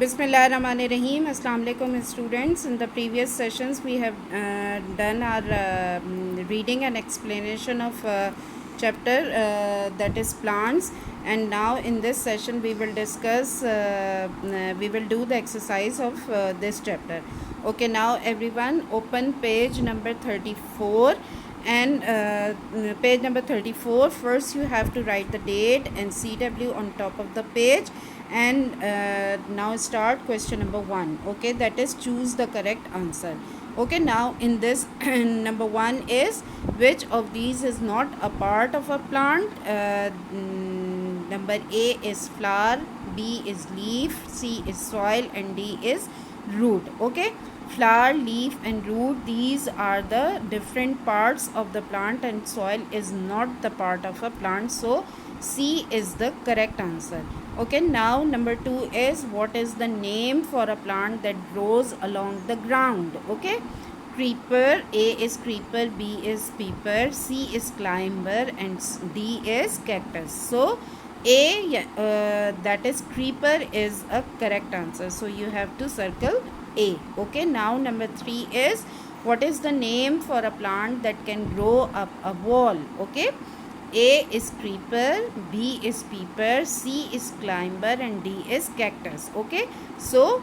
Bismillahirrahmanirrahim. Assalamu alaikum students. In the previous sessions we have done our reading and explanation of chapter that is plants, and now in this session we will discuss we will do the exercise of this chapter. Okay, now everyone open page number 34, and page number 34. First you have to write the date and CW on top of the page, and now start question number 1. Okay, that is choose the correct answer. Okay, now in this number 1 is which of these is not a part of a plant. Number A is flower, B is leaf, C is soil, and D is root. Okay, flower, leaf and root, these are the different parts of the plant, and soil is not the part of a plant, so C is the correct answer. Okay, now number 2 is what is the name for a plant that grows along the ground. Okay, creeper, A is creeper, B is peeper, C is climber, and D is cactus. So A that is creeper is a correct answer, so you have to circle A. Okay, now number 3 is what is the name for a plant that can grow up a wall. Okay, A is creeper, B is peeper, C is climber, and D is cactus. Okay, so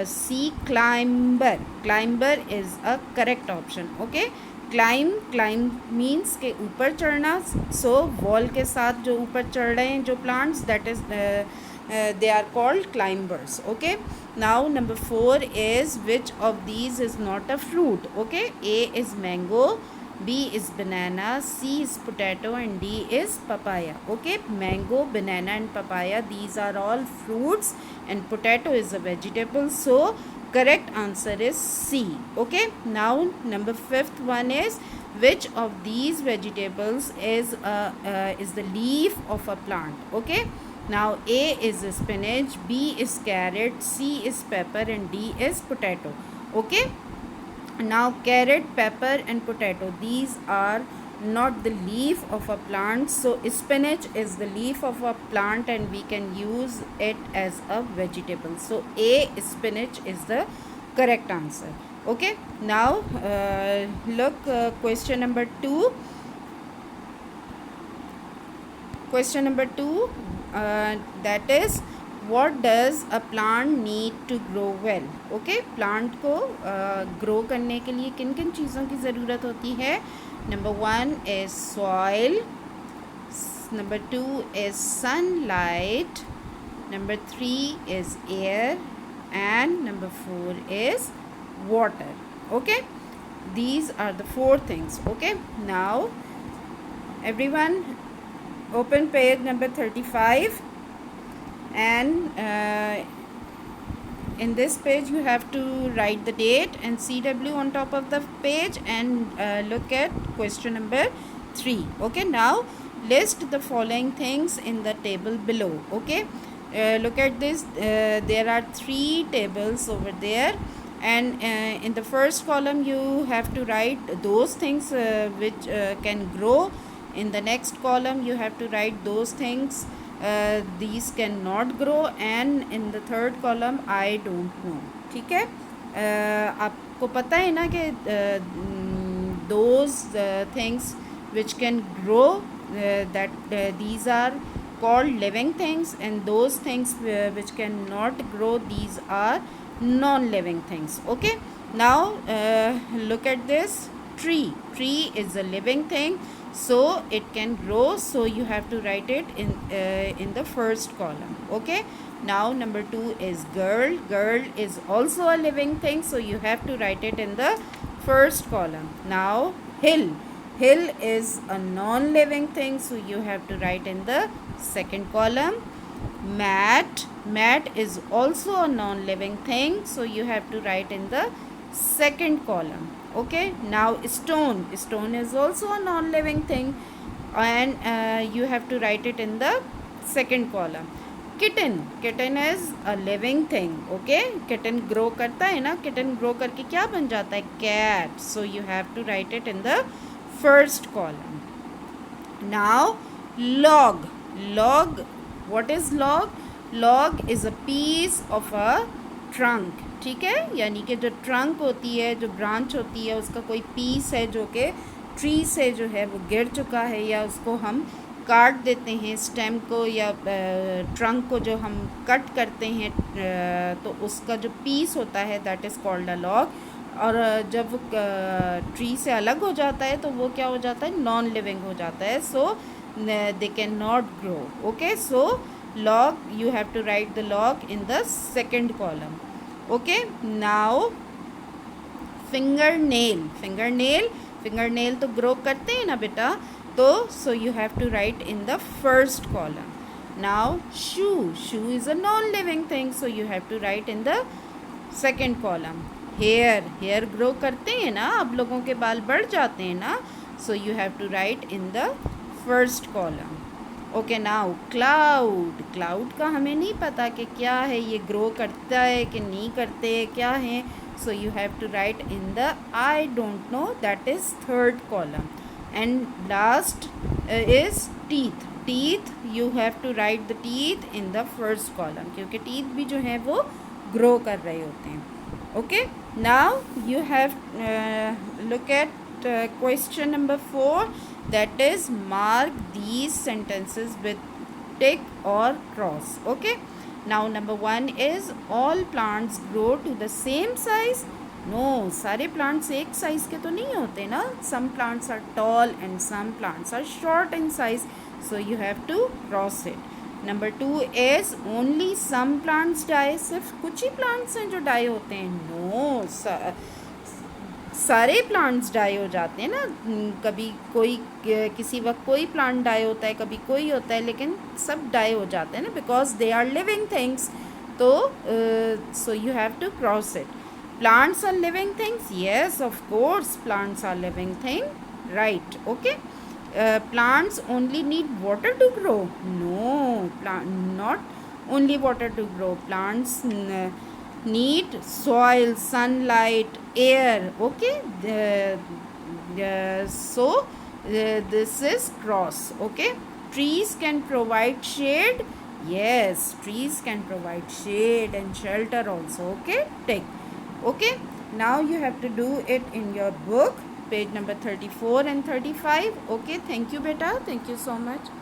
C climber. Climber is a correct option. Okay, climb means के ऊपर चढ़ना. So wall के साथ जो ऊपर चढ़ रहे हैं जो plants, that is they are called climbers. Okay, now number 4 is which of these is not a fruit. Okay, A is mango, B is banana, C is potato, and D is papaya. Okay, mango, banana and papaya, these are all fruits, and potato is a vegetable, so correct answer is C. Okay, now number 5th one is which of these vegetables is the leaf of a plant. Okay, now A is spinach, B is carrot, C is pepper, and D is potato. Okay, now carrot, pepper and potato, these are not the leaf of a plant, so spinach is the leaf of a plant and we can use it as a vegetable, so A spinach is the correct answer. Okay, now look question number 2. Question number 2 that is what does a plant need to grow well. Okay, plant को grow करने के लिए किन किन चीज़ों की ज़रूरत होती है. Number 1 is soil, number 2 is sunlight, number 3 is air, and number 4 is water. Okay, these are the 4 things. Okay, now everyone open page number 35, and in this page you have to write the date and CW on top of the page, and look at question number 3. Okay, now list the following things in the table below. Okay, look at this, there are 3 tables over there, and in the first column you have to write those things which can grow. In the next column you have to write those things these cannot grow, and in the third column I don't know. ठीक है, आपको पता है ना कि those things which can grow that these are called living things, and those things which cannot grow, these are non-living things. Okay, now look at this tree. Tree is a living thing, so it can grow, so you have to write it in the first column. Okay, now number 2 is girl. Girl is also a living thing, so you have to write it in the first column. Now hill. Hill is a non-living thing, so you have to write in the second column. Mat. Mat is also a non-living thing, so you have to write in the second column. Okay, now stone. Stone is also a non-living thing, and you have to write it in the second column. Kitten. Kitten is a living thing. Okay, kitten grow करता है ना, kitten grow करके क्या बन जाता है, cat, so you have to write it in the first column. Now log. Log, what is log? Log is a piece of a trunk, ठीक है, यानी कि जो ट्रंक होती है, जो ब्रांच होती है, उसका कोई पीस है जो कि ट्री से जो है वो गिर चुका है, या उसको हम काट देते हैं स्टेम को या ट्रंक को जो हम कट करते हैं, तो उसका जो पीस होता है that is called a log. और जब वो ट्री से अलग हो जाता है तो वो क्या हो जाता है, नॉन लिविंग हो जाता है, so they can not grow. Okay, so log, you have to write the log in the second column. Okay, now fingernail तो ग्रो करते हैं ना बेटा, तो so you have to write in the first column. Now shoe is a non-living thing, so you have to write in the second column. hair grow करते हैं ना, अब लोगों के बाल बढ़ जाते हैं ना, so you have to write in the first column. Okay, now cloud का हमें नहीं पता कि क्या है, ये ग्रो करता है कि नहीं करते, क्या है, so you have to write in the I don't know, that is third column. And last is teeth you have to write the teeth in the first column, क्योंकि टीथ भी जो है वो ग्रो कर रहे होते हैं. Okay, now you have look at question number 4, that is mark these sentences with tick or cross. Okay, now number 1 is all plants grow to the same size. No, सारे plants एक size के तो नहीं होते ना, some plants are tall and some plants are short in size, so you have to cross it. Number 2 is only some plants die, सिर्फ कुछ ही plants हैं जो die होते हैं. No, सारे प्लांट्स डाई हो जाते हैं ना, कभी कोई किसी वक्त कोई प्लांट डाई होता है, कभी कोई होता है, लेकिन सब डाई हो जाते हैं ना, because they are living things. तो so you have to cross it. Plants are living things, yes of course plants are living thing, right. Okay, plants only need water to grow. No, not only water to grow. Plants need soil, sunlight, air. Okay, so this is cross. Okay, trees can provide shade. Yes, trees can provide shade and shelter also. Okay, take. Okay, now you have to do it in your book, page number 34 and 35. Okay, thank you beta, thank you so much.